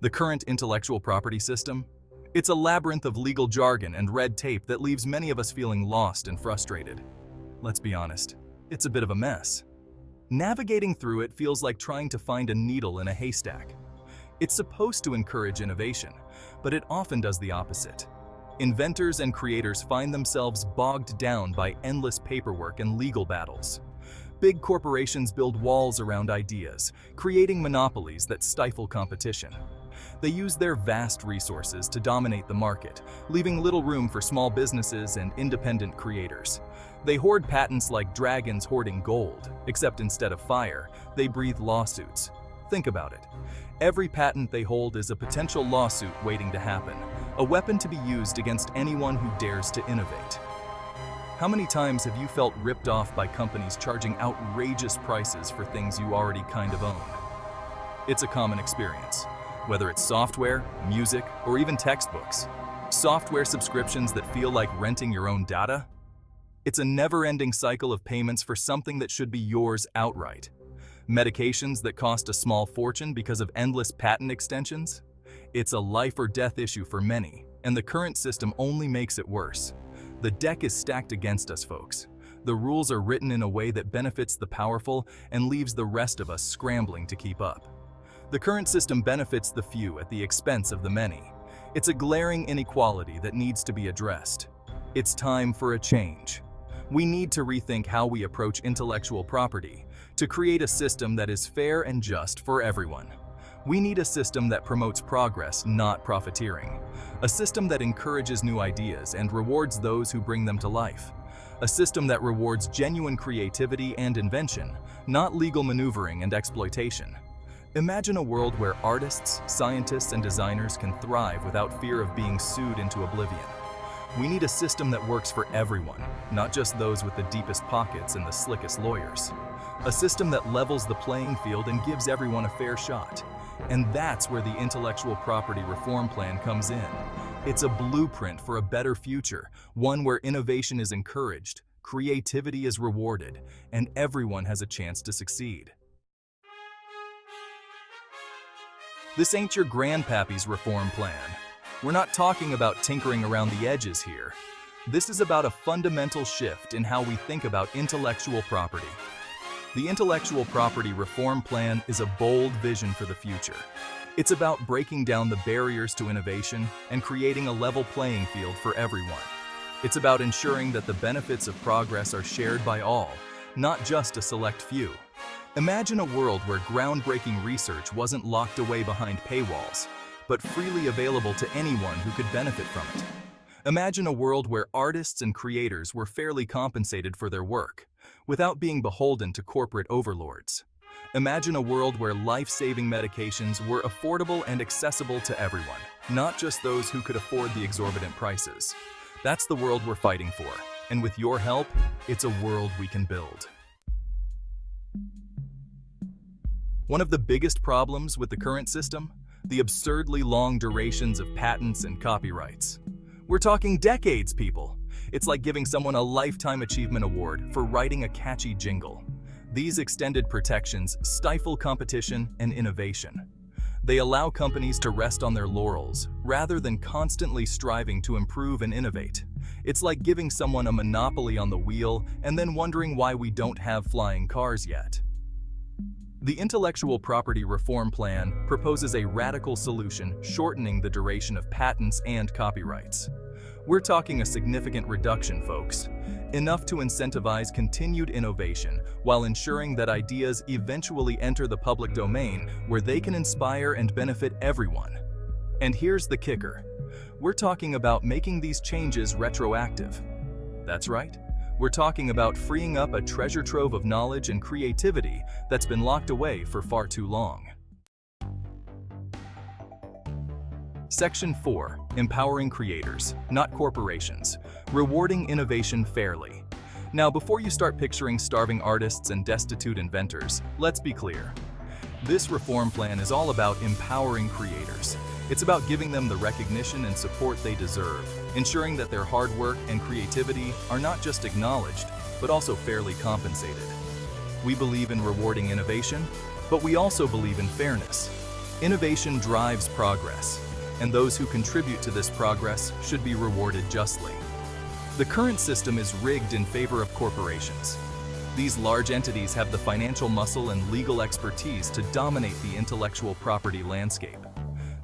The current intellectual property system? It's a labyrinth of legal jargon and red tape that leaves many of us feeling lost and frustrated. Let's be honest, it's a bit of a mess. Navigating through it feels like trying to find a needle in a haystack. It's supposed to encourage innovation, but it often does the opposite. Inventors and creators find themselves bogged down by endless paperwork and legal battles. Big corporations build walls around ideas, creating monopolies that stifle competition. They use their vast resources to dominate the market, leaving little room for small businesses and independent creators. They hoard patents like dragons hoarding gold, except instead of fire, they breathe lawsuits. Think about it. Every patent they hold is a potential lawsuit waiting to happen, a weapon to be used against anyone who dares to innovate. How many times have you felt ripped off by companies charging outrageous prices for things you already kind of own? It's a common experience. Whether it's software, music, or even textbooks. Software subscriptions that feel like renting your own data? It's a never-ending cycle of payments for something that should be yours outright. Medications that cost a small fortune because of endless patent extensions? It's a life or death issue for many, and the current system only makes it worse. The deck is stacked against us, folks. The rules are written in a way that benefits the powerful and leaves the rest of us scrambling to keep up. The current system benefits the few at the expense of the many. It's a glaring inequality that needs to be addressed. It's time for a change. We need to rethink how we approach intellectual property to create a system that is fair and just for everyone. We need a system that promotes progress, not profiteering. A system that encourages new ideas and rewards those who bring them to life. A system that rewards genuine creativity and invention, not legal maneuvering and exploitation. Imagine a world where artists, scientists, and designers can thrive without fear of being sued into oblivion. We need a system that works for everyone, not just those with the deepest pockets and the slickest lawyers. A system that levels the playing field and gives everyone a fair shot. And that's where the Intellectual Property Reform Plan comes in. It's a blueprint for a better future, one where innovation is encouraged, creativity is rewarded, and everyone has a chance to succeed. This ain't your grandpappy's reform plan. We're not talking about tinkering around the edges here. This is about a fundamental shift in how we think about intellectual property. The Intellectual Property Reform Plan is a bold vision for the future. It's about breaking down the barriers to innovation and creating a level playing field for everyone. It's about ensuring that the benefits of progress are shared by all, not just a select few. Imagine a world where groundbreaking research wasn't locked away behind paywalls, but freely available to anyone who could benefit from it. Imagine a world where artists and creators were fairly compensated for their work, without being beholden to corporate overlords. Imagine a world where life-saving medications were affordable and accessible to everyone, not just those who could afford the exorbitant prices. That's the world we're fighting for, and with your help, it's a world we can build. One of the biggest problems with the current system? The absurdly long durations of patents and copyrights. We're talking decades, people. It's like giving someone a Lifetime Achievement Award for writing a catchy jingle. These extended protections stifle competition and innovation. They allow companies to rest on their laurels, rather than constantly striving to improve and innovate. It's like giving someone a monopoly on the wheel and then wondering why we don't have flying cars yet. The Intellectual Property Reform Plan proposes a radical solution shortening the duration of patents and copyrights. We're talking a significant reduction, folks, enough to incentivize continued innovation while ensuring that ideas eventually enter the public domain where they can inspire and benefit everyone. And here's the kicker. We're talking about making these changes retroactive. That's right. We're talking about freeing up a treasure trove of knowledge and creativity that's been locked away for far too long. Section 4. Empowering creators, not corporations. Rewarding innovation fairly. Now, before you start picturing starving artists and destitute inventors, let's be clear. This reform plan is all about empowering creators. It's about giving them the recognition and support they deserve, ensuring that their hard work and creativity are not just acknowledged, but also fairly compensated. We believe in rewarding innovation, but we also believe in fairness. Innovation drives progress, and those who contribute to this progress should be rewarded justly. The current system is rigged in favor of corporations. These large entities have the financial muscle and legal expertise to dominate the intellectual property landscape.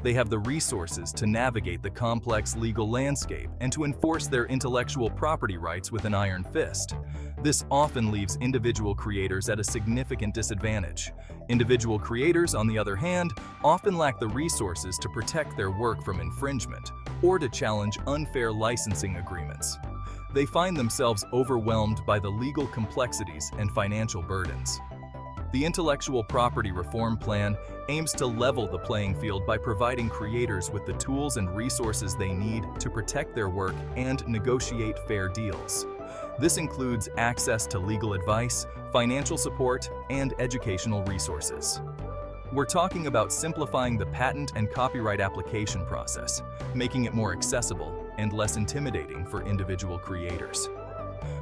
They have the resources to navigate the complex legal landscape and to enforce their intellectual property rights with an iron fist. This often leaves individual creators at a significant disadvantage. Individual creators, on the other hand, often lack the resources to protect their work from infringement or to challenge unfair licensing agreements. They find themselves overwhelmed by the legal complexities and financial burdens. The Intellectual Property Reform Plan aims to level the playing field by providing creators with the tools and resources they need to protect their work and negotiate fair deals. This includes access to legal advice, financial support, and educational resources. We're talking about simplifying the patent and copyright application process, making it more accessible and less intimidating for individual creators.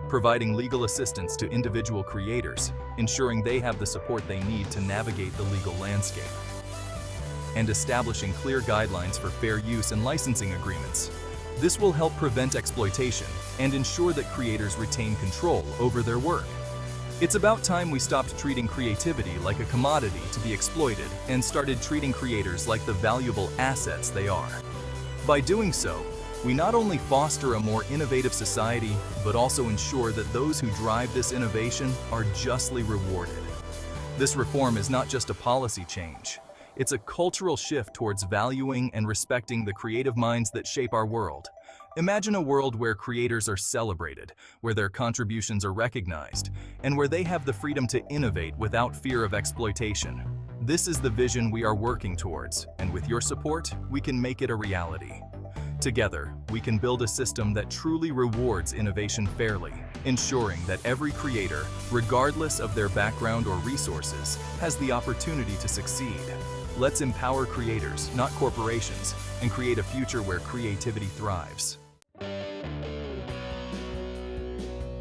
Providing legal assistance to individual creators, ensuring they have the support they need to navigate the legal landscape. And establishing clear guidelines for fair use and licensing agreements. This will help prevent exploitation and ensure that creators retain control over their work. It's about time we stopped treating creativity like a commodity to be exploited and started treating creators like the valuable assets they are. By doing so, we not only foster a more innovative society, but also ensure that those who drive this innovation are justly rewarded. This reform is not just a policy change. It's a cultural shift towards valuing and respecting the creative minds that shape our world. Imagine a world where creators are celebrated, where their contributions are recognized, and where they have the freedom to innovate without fear of exploitation. This is the vision we are working towards, and with your support, we can make it a reality. Together, we can build a system that truly rewards innovation fairly, ensuring that every creator, regardless of their background or resources, has the opportunity to succeed. Let's empower creators, not corporations, and create a future where creativity thrives.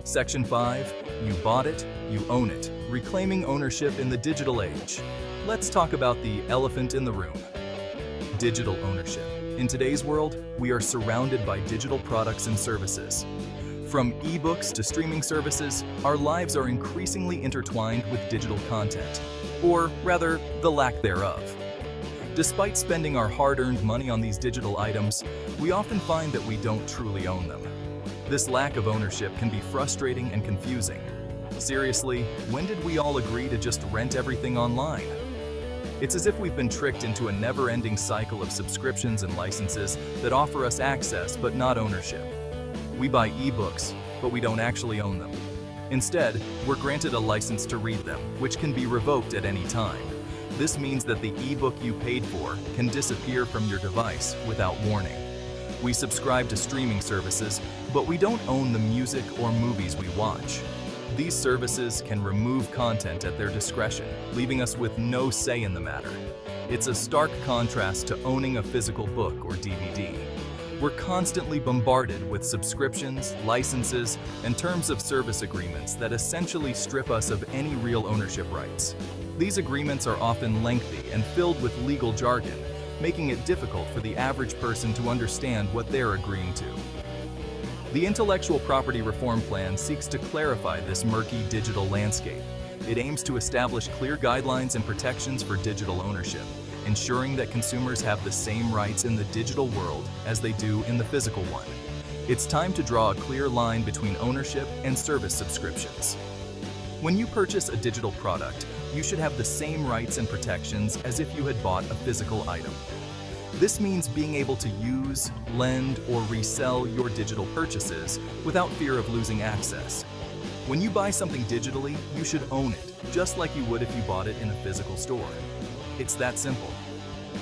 Section 5. You bought it, you own it. Reclaiming ownership in the digital age. Let's talk about the elephant in the room. Digital ownership. In today's world, we are surrounded by digital products and services. From ebooks to streaming services, our lives are increasingly intertwined with digital content, or rather, the lack thereof. Despite spending our hard-earned money on these digital items, we often find that we don't truly own them. This lack of ownership can be frustrating and confusing. Seriously, when did we all agree to just rent everything online? It's as if we've been tricked into a never-ending cycle of subscriptions and licenses that offer us access but not ownership. We buy ebooks, but we don't actually own them. Instead, we're granted a license to read them, which can be revoked at any time. This means that the ebook you paid for can disappear from your device without warning. We subscribe to streaming services, but we don't own the music or movies we watch. These services can remove content at their discretion, leaving us with no say in the matter. It's a stark contrast to owning a physical book or DVD. We're constantly bombarded with subscriptions, licenses, and terms of service agreements that essentially strip us of any real ownership rights. These agreements are often lengthy and filled with legal jargon, making it difficult for the average person to understand what they're agreeing to. The Intellectual Property Reform Plan seeks to clarify this murky digital landscape. It aims to establish clear guidelines and protections for digital ownership, ensuring that consumers have the same rights in the digital world as they do in the physical one. It's time to draw a clear line between ownership and service subscriptions. When you purchase a digital product, you should have the same rights and protections as if you had bought a physical item. This means being able to use, lend, or resell your digital purchases without fear of losing access. When you buy something digitally, you should own it, just like you would if you bought it in a physical store. It's that simple.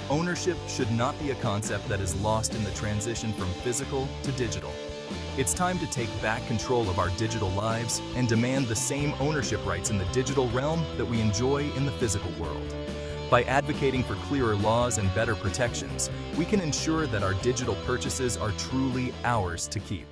Ownership should not be a concept that is lost in the transition from physical to digital. It's time to take back control of our digital lives and demand the same ownership rights in the digital realm that we enjoy in the physical world. By advocating for clearer laws and better protections, we can ensure that our digital purchases are truly ours to keep.